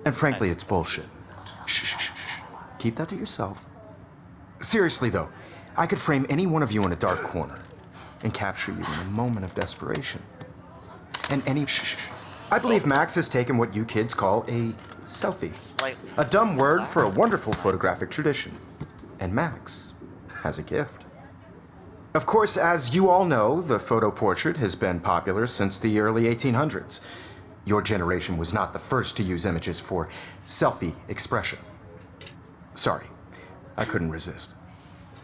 And frankly, it's bullshit. Shh, shh, shh, shh. Keep that to yourself. Seriously, though, I could frame any one of you in a dark corner and capture you in a moment of desperation. And any... Shh, shh, shh. I believe Max has taken what you kids call a selfie. Slightly. A dumb word for a wonderful photographic tradition. And Max has a gift. Of course, as you all know, the photo portrait has been popular since the early 1800s. Your generation was not the first to use images for selfie expression. Sorry, I couldn't resist.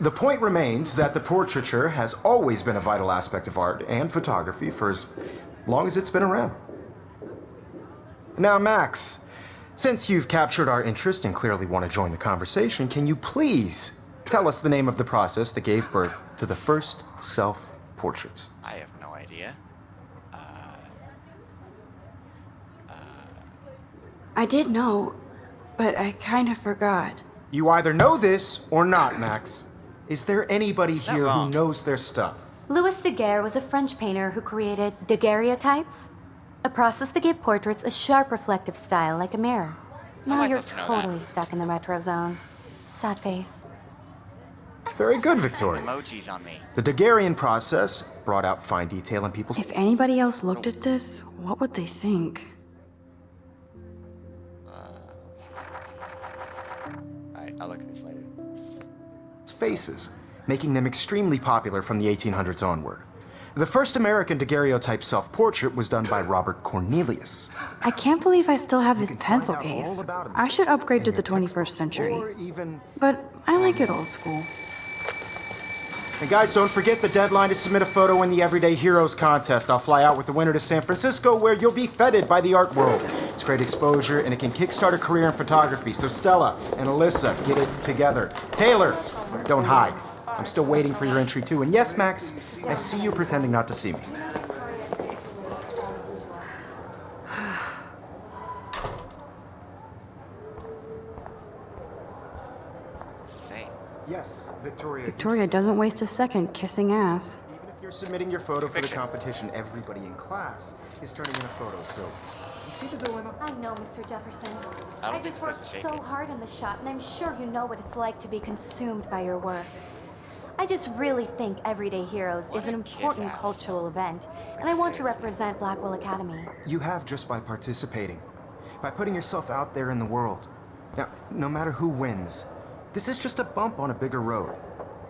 The point remains that the portraiture has always been a vital aspect of art and photography for as long as it's been around. Now, Max, since you've captured our interest and clearly want to join the conversation, can you please tell us the name of the process that gave birth to the first self-portraits? I have no idea. I did know, but I kind of forgot. You either know this or not, Max. Is there anybody here who wrong. knows their stuff? Louis Daguerre was a French painter who created daguerreotypes, a process that gave portraits a sharp reflective style like a mirror. Now I you're supposed to know that? totally stuck in the retro zone. Sad face. Very good, Victoria. Emojis on me. The Daguerrean process brought out fine detail in people's... If anybody else looked at this, what would they think? I'll look at this later. faces, making them extremely popular from the 1800s onward. The first American daguerreotype self-portrait was done by Robert Cornelius. I can't believe I still have this can pencil find out all case. about 'em I should upgrade to in the your textbooks, 21st century. or even... But I like it old school. And guys, don't forget the deadline to submit a photo in the Everyday Heroes contest. I'll fly out with the winner to San Francisco, where you'll be feted by the art world. It's great exposure, and it can kickstart a career in photography. So Stella and Alyssa, get it together. Taylor, don't hide. I'm still waiting for your entry, too. And yes, Max, I see you pretending not to see me. Say. Yes, Victoria. Victoria doesn't waste a second kissing ass. Even if you're submitting your photo for the competition, everybody in class is turning in a photo, so you see the dilemma? I know, Mr. Jefferson. I don't I just think worked so, so JK. hard in the shot, and I'm sure you know what it's like to be consumed by your work. I just really think Everyday Heroes is an important kick-ass. cultural event, and I want to represent Blackwell Academy. You have just by participating, by putting yourself out there in the world. Now, no matter who wins, this is just a bump on a bigger road.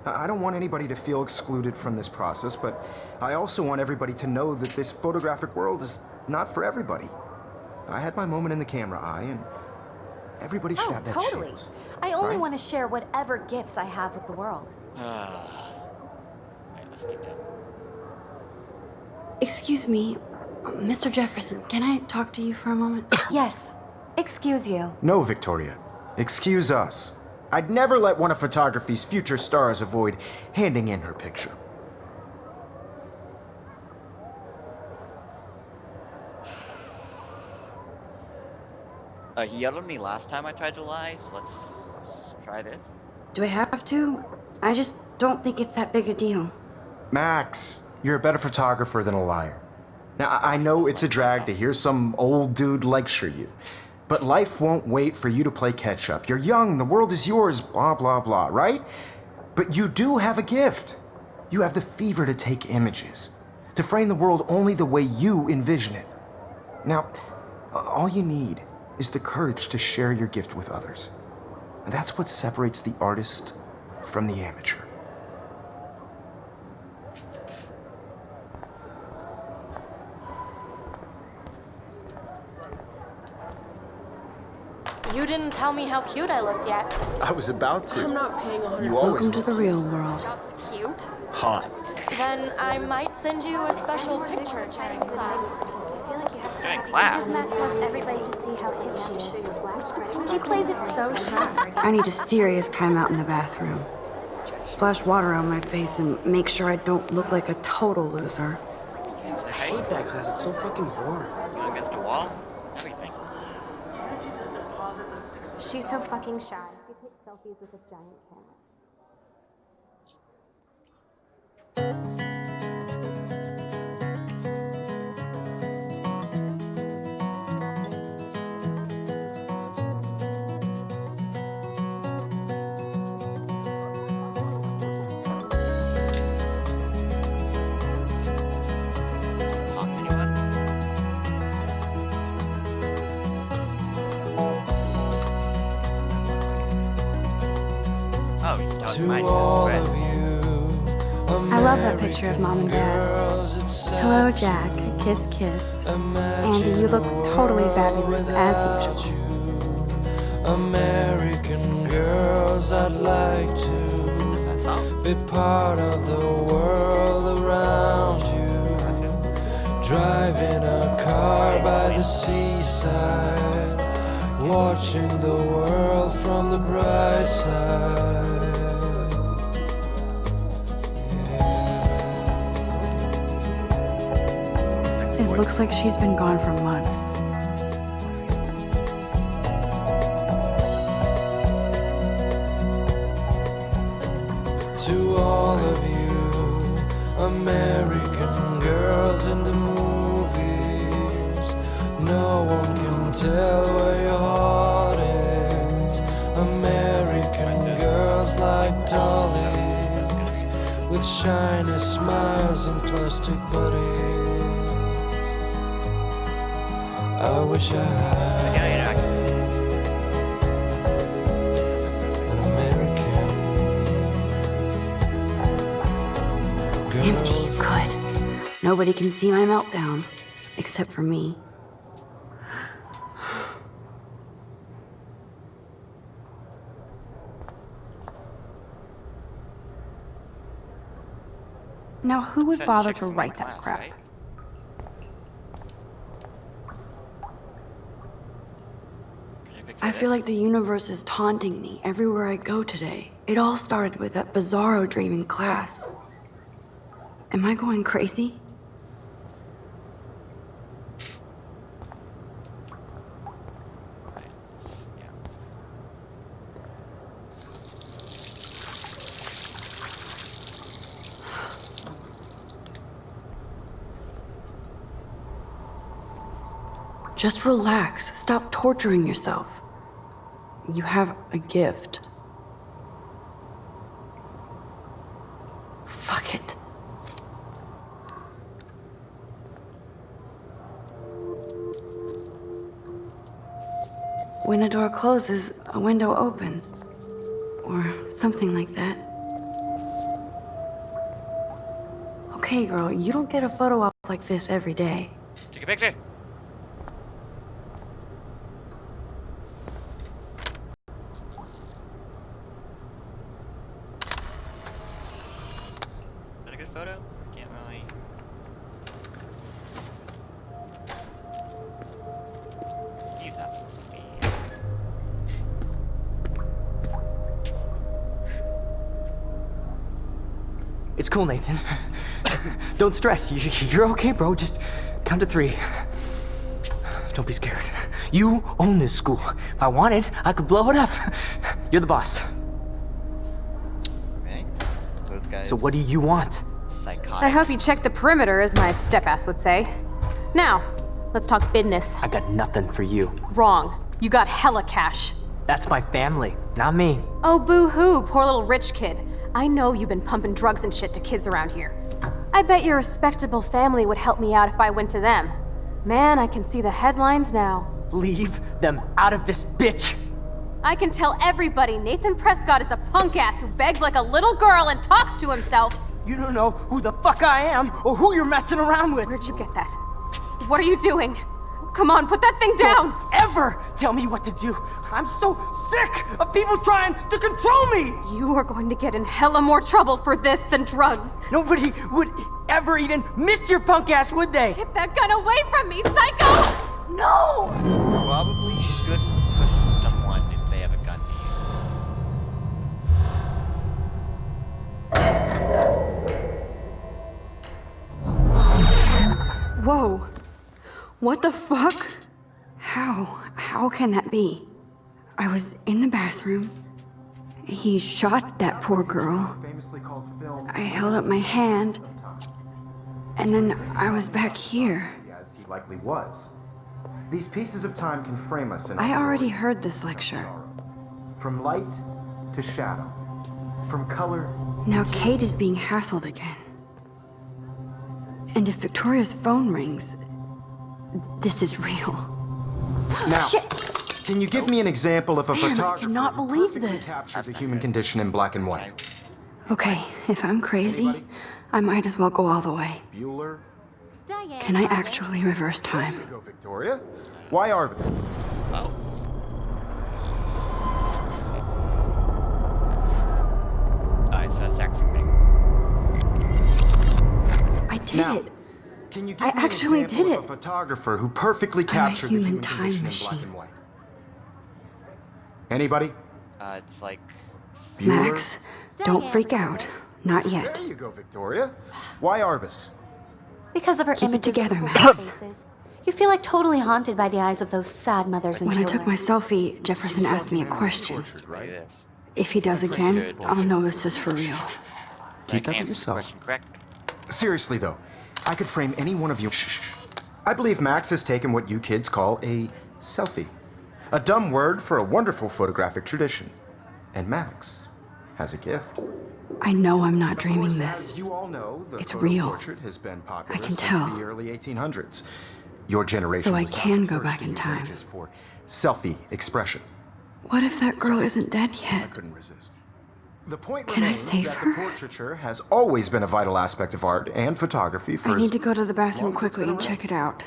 I don't want anybody to feel excluded from this process, but I also want everybody to know that this photographic world is not for everybody. I had my moment in the camera eye, and everybody should Oh, have that totally. chance. I only right? want to share whatever gifts I have with the world. Wait, let's get done. Excuse me, Mr. Jefferson, can I talk to you for a moment? Yes, excuse you. No, Victoria. Excuse us. I'd never let one of photography's future stars avoid handing in her picture. He yelled at me last time I tried to lie, so let's try this. Do I have to? I just don't think it's that big a deal. Max, you're a better photographer than a liar. Now, I know it's a drag to hear some old dude lecture you, but life won't wait for you to play catch up. You're young, the world is yours, blah, blah, blah, right? But you do have a gift. You have the fever to take images, to frame the world only the way you envision it. Now, all you need is the courage to share your gift with others. And that's what separates the artist from the amateur. You didn't tell me how cute I looked yet. I was about to. I'm not paying 100. You always Welcome to the real world. Just cute. hot. Then I might send you a special picture during class. During class? Max wants everybody to see how hip she is. She plays it so sharp. I need a serious timeout in the bathroom. Splash water on my face and make sure I don't look like a total loser. I hate that class. It's so fucking boring. Going against a wall? Everything. She's so fucking shy. She takes selfies with a giant camera. Mine too, I love that picture of Mom and Dad. Hello, Jack. Kiss, kiss. Andy, you look totally fabulous as usual. American girls, I'd like to be part of the world around you. Driving a car by the seaside, watching the world from the bright side. It looks like she's been gone for months. To all of you American girls in the movies, no one can tell where your heart is. American girls like dollies, with shiny smiles and plastic bodies. I wish I had an American girl. Empty, good. Nobody can see my meltdown, except for me. Now, who would bother to write that crap? Right? I feel like the universe is taunting me everywhere I go today. It all started with that bizarro dream in class. Am I going crazy? Right. Yeah. Just relax. Stop torturing yourself. You have a gift. Fuck it. When a door closes, a window opens. Or something like that. Okay, girl, you don't get a photo op like this every day. Take a picture. Is that a good photo? Can't really. Use that for me. It's cool, Nathan. Don't stress. You're okay, bro. Just count to 3. Don't be scared. You own this school. If I wanted, I could blow it up. You're the boss. Right? Those guys. So what do you want? Psychotic. I hope you check the perimeter, as my step-ass would say. Now, let's talk business. I got nothing for you. Wrong. You got hella cash. That's my family, not me. Oh, boo-hoo, poor little rich kid. I know you've been pumping drugs and shit to kids around here. I bet your respectable family would help me out if I went to them. Man, I can see the headlines now. Leave them out of this bitch. I can tell everybody Nathan Prescott is a punk ass who begs like a little girl and talks to himself. You don't know who the fuck I am or who you're messing around with. Where'd you get that? What are you doing? Come on, put that thing down! Don't ever tell me what to do. I'm so sick of people trying to control me. You are going to get in hella more trouble for this than drugs. Nobody would ever even miss your punk ass, would they? Get that gun away from me, psycho! No! Probably shouldn't push someone if they have a gun to you. Whoa. What the fuck? How can that be? I was in the bathroom. He shot that poor girl. I held up my hand. And then I was back here. As he likely was. These pieces of time can frame us in I already heard this lecture. From light to shadow. From color. Now Kate is being hassled again. And if Victoria's phone rings, this is real. Now, Shit! Can you give me an example of a Man, I photographer cannot who believe perfectly this. captured the human condition in black and white? Okay, if I'm crazy, I might as well go all the way. Bueller? Diane Can I Arbus. actually reverse time? There you go, Victoria. Why Arbus? Oh. Alright, so that's actually pretty cool. I did Now, it. Can you give I me an actually example did of a it. photographer who perfectly captured the human human time condition in machine. black and white? Anybody? It's like Bueller? Max, don't Diane freak out. Arbus. Not yet. There you go, Victoria. Why Arbus? Because of her Keep it images together, of Max. horrible faces. You feel like totally haunted by the eyes of those sad mothers and When I children. took my selfie, Jefferson asked me a question. Portrait, like right? this. If he does again, Good. I'll know this is for real. Keep Like, that to answer the yourself. question correct. Seriously, though, I could frame any one of you. Shh. I believe Max has taken what you kids call a selfie. A dumb word for a wonderful photographic tradition. And Max has a gift. I know I'm not dreaming Of course, this. as you all know, the It's photo real. portrait has been popular I can since tell. the early 1800s. Your generation So I was not can the go first back to in use time. images for selfie expression. What if that girl isn't dead I yet? couldn't resist. The point Can I remains save that her? the portraiture has always been a vital aspect of art and photography for I as need to go to the bathroom long as it's quickly been and around. check it out.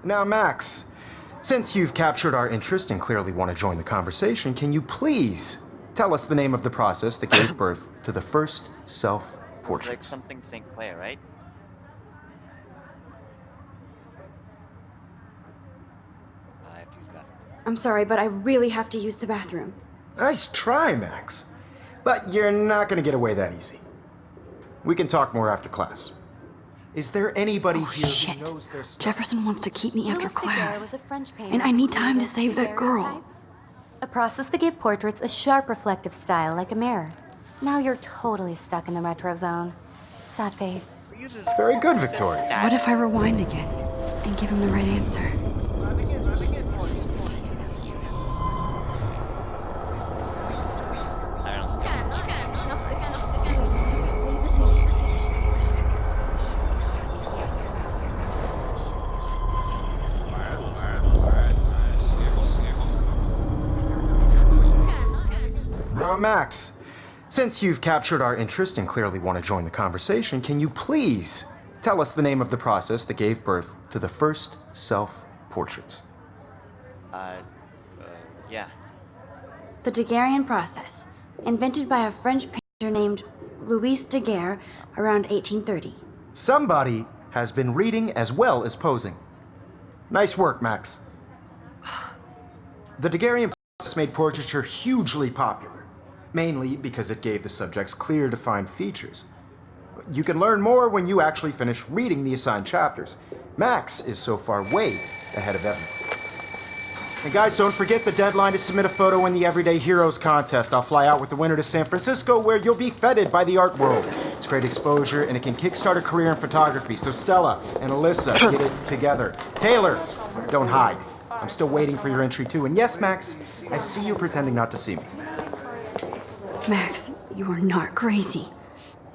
Now, Max, since you've captured our interest and clearly want to join the conversation, can you please tell us the name of the process that gave birth to the first It's like self-portraits? something St. Clair, right? I have to use the bathroom. I'm sorry, but I really have to use the bathroom. Nice try, Max. But you're not going to get away that easy. We can talk more after class. Is there anybody Oh, here shit. who knows their stuff? Jefferson wants to keep me after Louis Daguerre was class. a French painter And I who need time to created save that girl. daguerreotypes, a process that gave portraits a sharp reflective style like a mirror. Now you're totally stuck in the retro zone. Sad face. Who uses Very good, Victoria. What if I rewind again and give him the right answer? I don't know. Now, Max, since you've captured our interest and clearly want to join the conversation, can you please tell us the name of the process that gave birth to the first self-portraits? Yeah. The Daguerrean process, invented by a French painter named Louis Daguerre around 1830. Somebody has been reading as well as posing. Nice work, Max. The Daguerrean process made portraiture hugely popular, mainly because it gave the subjects clear, defined features. You can learn more when you actually finish reading the assigned chapters. Max is so far way ahead of everyone. And guys, don't forget the deadline to submit a photo in the Everyday Heroes contest. I'll fly out with the winner to San Francisco, where you'll be feted by the art world. It's great exposure, and it can kickstart a career in photography. So Stella and Alyssa, get it together. Taylor, don't hide. I'm still waiting for your entry too. And yes, Max, I see you pretending not to see me. Max, you are not crazy.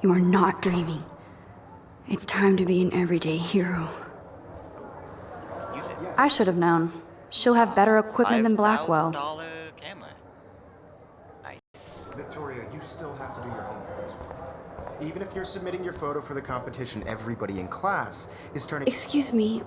You are not dreaming. It's time to be an everyday hero. Use it. I should have known. She'll have better equipment than Blackwell. $5,000 camera. Nice. Victoria, you still have to do your homework this week. Even if you're submitting your photo for the competition, everybody in class is turning. Excuse me,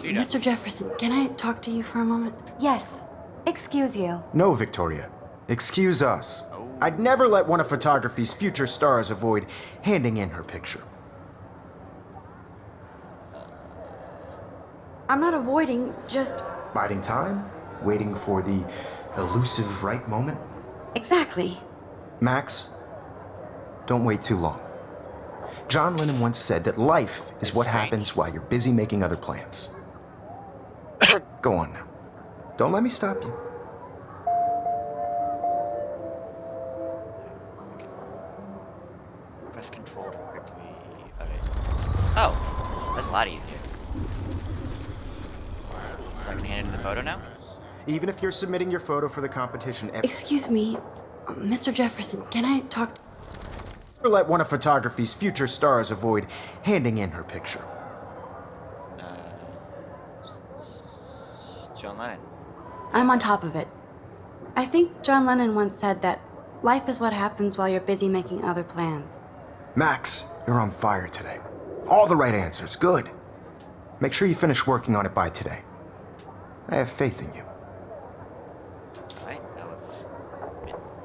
See ya. Mr. Jefferson, can I talk to you for a moment? Yes. Excuse you. No, Victoria. Excuse us. I'd never let one of photography's future stars avoid handing in her picture. I'm not avoiding, just. Biding time? Waiting for the elusive right moment? Exactly. Max, don't wait too long. John Lennon once said that life is what happens while you're busy making other plans. Go on now. Don't let me stop you. Press control to quickly. Okay. Oh, that's a lot easier. So I can hand in the photo now? Even if you're submitting your photo for the competition, Excuse me, Mr. Jefferson, can I talk? never let one of photography's future stars avoid handing in her picture. John Lennon. I'm on top of it. I think John Lennon once said that life is what happens while you're busy making other plans. Max, you're on fire today. All the right answers. Good. Make sure you finish working on it by today. I have faith in you. Alright, that was...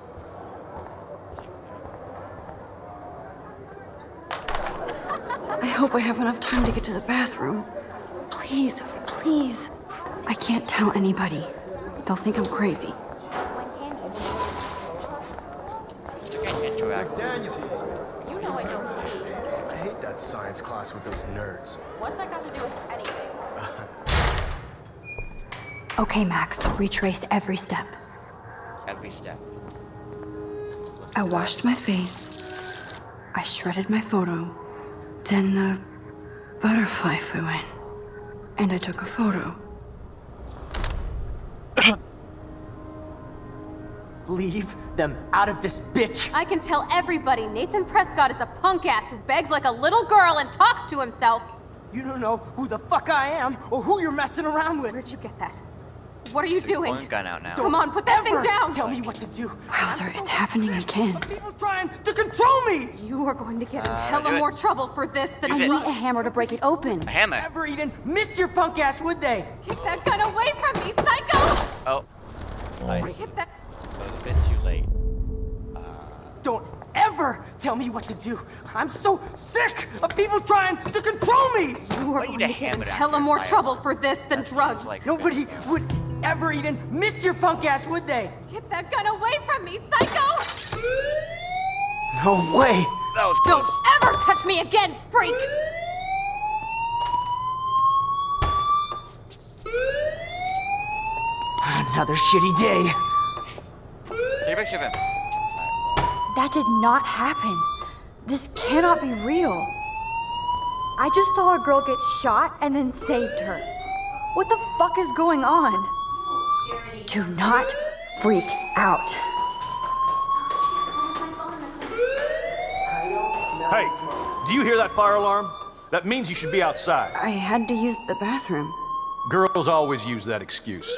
I hope I have enough time to get to the bathroom. Please, please. I can't tell anybody. They'll think I'm crazy. Interact. Daniel. You know I don't tease. I hate that science class with those nerds. What's that got to do with anything? Okay, Max, retrace every step. Every step. I washed my face. I shredded my photo. Then the butterfly flew in. And I took a photo. Leave them out of this bitch! I can tell everybody Nathan Prescott is a punk ass who begs like a little girl and talks to himself. You don't know who the fuck I am or who you're messing around with. Where'd you get that? What are you doing? Pulling gun out now. Come on, put that thing Ever down! Tell me what to do. Wowzer, it's happening again. People trying to control me! You are going to get in do hella it. more trouble for this than Use it. me. A hammer to break it open. A hammer. Never even missed your punk ass, would they? Get that gun away from me, psycho! Oh. Nice. Get that. So it's a bit too late. Don't ever tell me what to do. I'm so sick of people trying to control me! You are Why going you to to get in hammer it hella after more fire? trouble for this than That seems drugs. like- Nobody would ever even miss your punk ass, would they? Get that gun away from me, psycho! No way! That was Don't close. ever touch me again, freak! Another shitty day. Take a picture of him. That did not happen. This cannot be real. I just saw a girl get shot and then saved her. What the fuck is going on? Do not freak out. Hey, do you hear that fire alarm? That means you should be outside. I had to use the bathroom. Girls always use that excuse.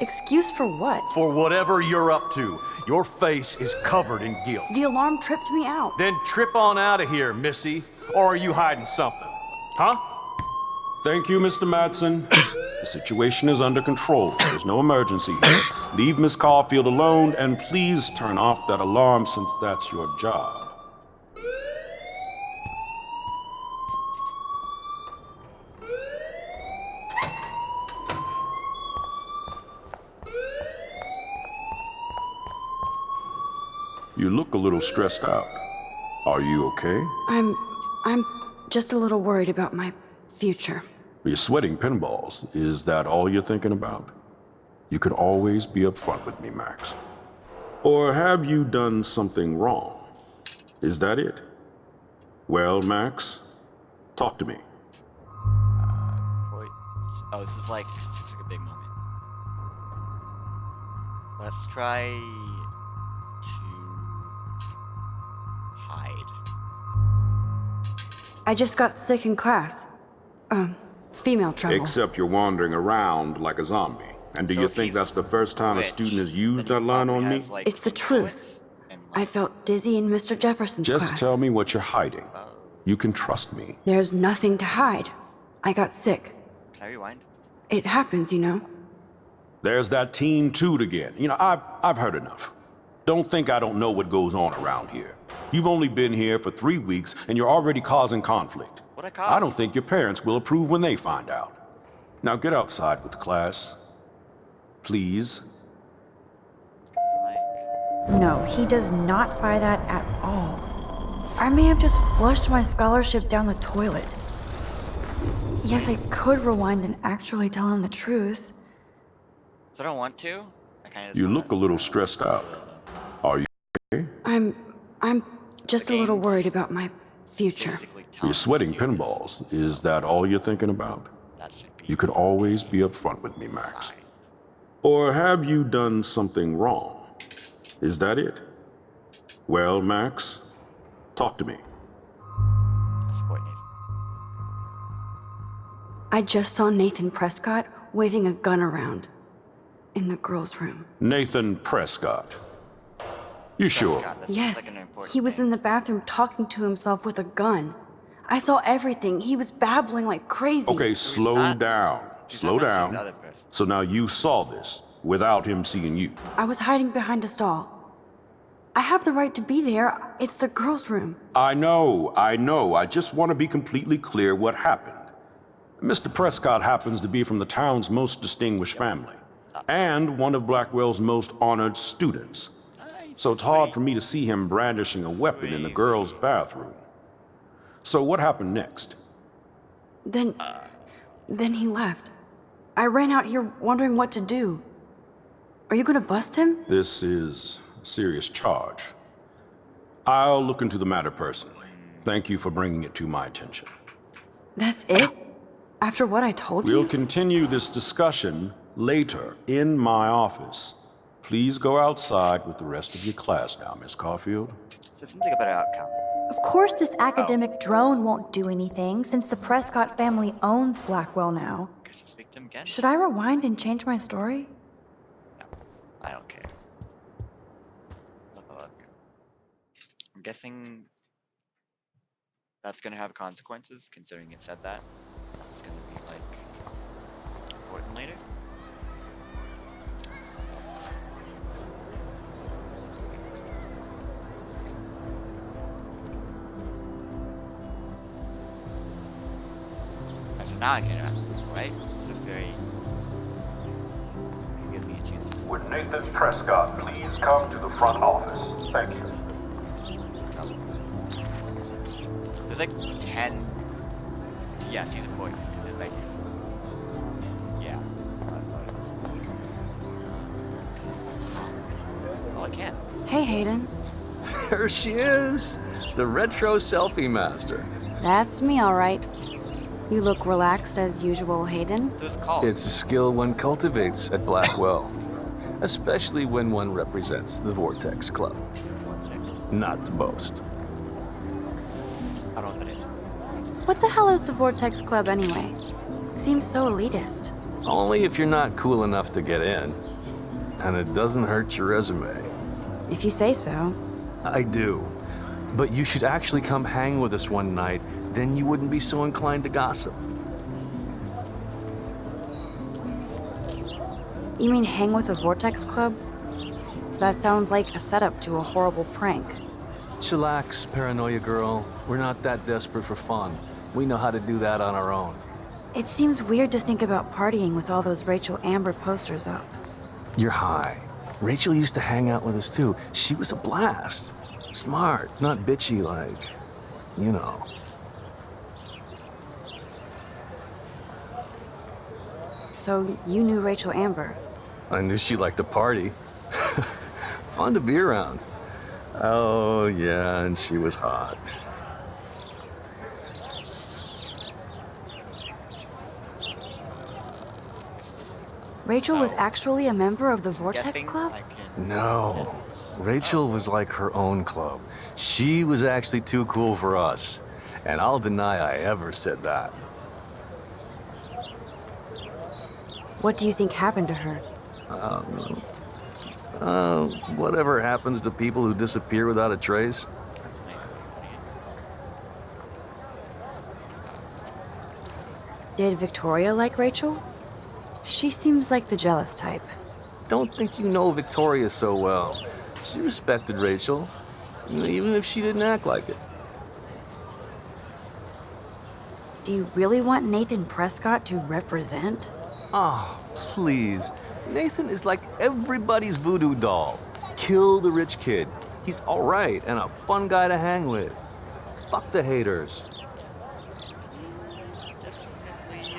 Excuse for what? For whatever you're up to, your face is covered in guilt. The alarm tripped me out. Then trip on out of here, Missy. Or are you hiding something? Huh? Thank you, Mr. Madsen. The situation is under control. There's no emergency here. Leave Miss Caulfield alone, and please turn off that alarm since that's your job. You look a little stressed out. Are you okay? I'm just a little worried about my future. You're sweating pinballs. Is that all you're thinking about? You can always be upfront with me, Max. Or have you done something wrong? Is that it? Well, Max, talk to me. Wait. Oh, this is like a big moment. Let's try to hide. I just got sick in class. Female trouble. Except you're wandering around like a zombie. And do So you if think he's that's the first time a rich, student has used then that he line probably on me? has, like, It's the truth. and, I like, felt dizzy in Mr. Jefferson's Just class. tell me what you're hiding. You can trust me. There's nothing to hide. I got sick. Can I rewind? It happens, you know. There's that teen toot again. You know, I've heard enough. Don't think I don't know what goes on around here. You've only been here for 3 weeks and you're already causing conflict. What I caused? I don't think your parents will approve when they find out. Now get outside with class. Please. Like, No, he does not buy that at all. I may have just flushed my scholarship down the toilet. Yes, I could rewind and actually tell him the truth. so I don't want to. I kind of. You look a little stressed out. Are you okay? I'm just a little worried about my future. You're sweating pinballs. Is that all you're thinking about? That should be. You can always be upfront with me, Max. Or have you done something wrong? Is that it? Well, Max, talk to me. I support Nathan. I just saw Nathan Prescott waving a gun around. in the girls' room. Nathan Prescott. You sure? God, that sounds Yes, like an important he was thing. in the bathroom talking to himself with a gun. I saw everything. He was babbling like crazy. Okay, slow not- down. he's Slow not mentioning down. the other person. So now you saw this without him seeing you. I was hiding behind a stall. I have the right to be there. It's the girls' room. I know. I just want to be completely clear what happened. Mr. Prescott happens to be from the town's most distinguished family and one of Blackwell's most honored students. So it's hard for me to see him brandishing a weapon in the girls' bathroom. So what happened next? Then he left. I ran out here wondering what to do. Are you gonna bust him? This is a serious charge. I'll look into the matter personally. Thank you for bringing it to my attention. That's it? After what I told you? We'll continue this discussion later in my office. Please go outside with the rest of your class now, Miss Caulfield. So it seems like a better outcome. Of course, this academic drone won't do anything since the Prescott family owns Blackwell now. Guess I'll speak to him again. Should I rewind and change my story? No, I don't care. Let's have a look. I'm guessing that's gonna have consequences, considering it said that. It's gonna be like important later. Actually, now I can right? This is very. Give me a chance. Would Nathan Prescott please come to the front office? Thank you. There's like 10. Yeah, she's important. There's like. Yeah. Oh, I can. Hey, Hayden. There she is, the retro selfie master. That's me, all right. You look relaxed as usual, Hayden. So it's called. It's a skill one cultivates at Blackwell, especially when one represents the Vortex Club. Not to boast. I don't know what that is. What the hell is the Vortex Club anyway? It seems so elitist. Only if you're not cool enough to get in. And it doesn't hurt your resume. If you say so. I do. But you should actually come hang with us one night, then you wouldn't be so inclined to gossip. You mean hang with the Vortex Club? That sounds like a setup to a horrible prank. Chillax, paranoia girl. We're not that desperate for fun. We know how to do that on our own. It seems weird to think about partying with all those Rachel Amber posters up. You're high. Rachel used to hang out with us too. She was a blast. Smart, not bitchy like, you know. So you knew Rachel Amber? I knew she liked to party. Fun to be around. Oh, yeah, and she was hot. Rachel was actually a member of the Vortex Guessing Club? I can. No. Rachel was like her own club. She was actually too cool for us. And I'll deny I ever said that. What do you think happened to her? Whatever happens to people who disappear without a trace. That's nice. Did Victoria like Rachel? She seems like the jealous type. Don't think you know Victoria so well. She respected Rachel, even if she didn't act like it. Do you really want Nathan Prescott to represent? Oh, please. Nathan is like everybody's voodoo doll. Kill the rich kid. He's all right and a fun guy to hang with. Fuck the haters. He's definitely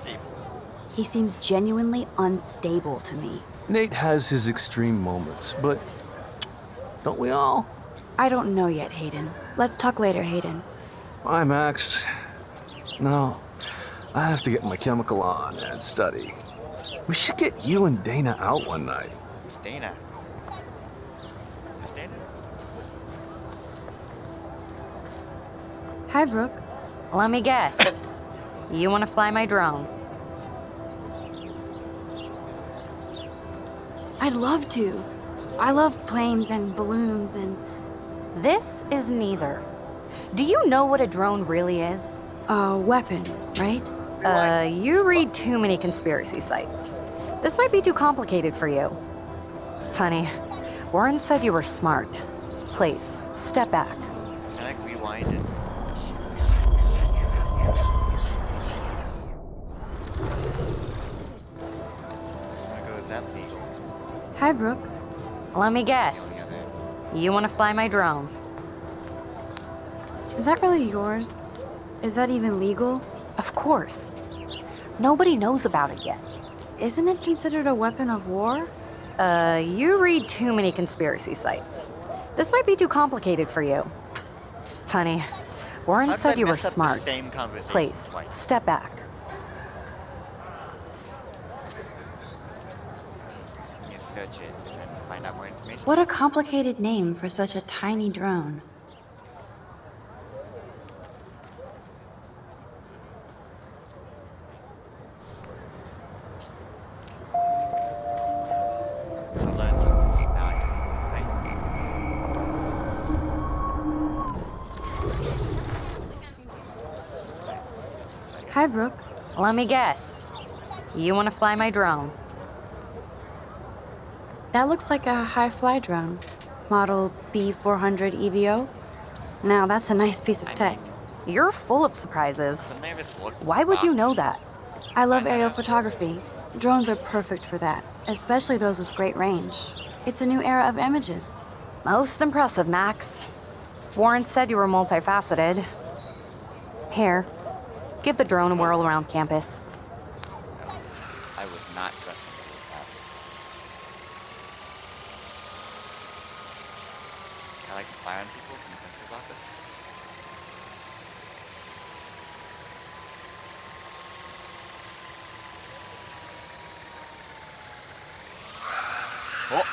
stable. He seems genuinely unstable to me. Nate has his extreme moments, but don't we all? I don't know yet, Hayden. Let's talk later, Hayden. Bye, Max. No, I have to get my chemical on and study. We should get you and Dana out one night. Who's Dana? Who's Dana? Hi, Brooke. Let me guess. You want to fly my drone? I'd love to. I love planes and balloons and... This is neither. Do you know what a drone really is? a weapon, right? You read too many conspiracy sites. This might be too complicated for you. Funny. Warren said you were smart. Please, step back. Can I rewind it? Hi, Brooke. Let me guess. You want to fly my drone? Is that really yours? Is that even legal? Of course. Nobody knows about it yet. Isn't it considered a weapon of war? You read too many conspiracy sites. This might be too complicated for you. Funny. Warren said you were smart. Please, step back. Search it and find out more information. What a complicated name for such a tiny drone. Hi, Brooke. Let me guess. You want to fly my drone? That looks like a high-fly drone. Model B400 EVO. Now, that's a nice piece of tech. You're full of surprises. Why would you know that? I love aerial photography. Drones are perfect for that, especially those with great range. It's a new era of images. Most impressive, Max. Warren said you were multifaceted. Here, give the drone a whirl around campus. I would not trust him with that. I like to spy on people from the principal's office. Oh!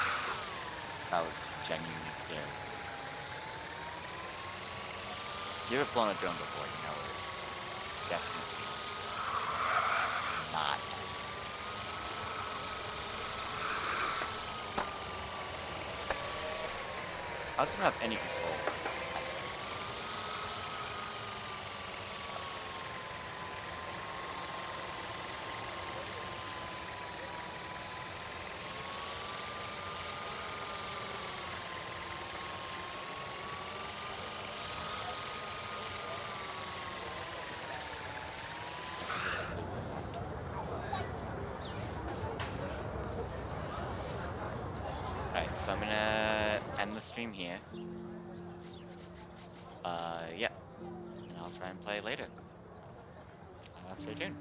That was genuinely scary. You ever flown a drone before, you know it's definitely not. I don't have any control. Alright, so I'm gonna end the stream here. Yeah. And I'll try and play later. Stay tuned.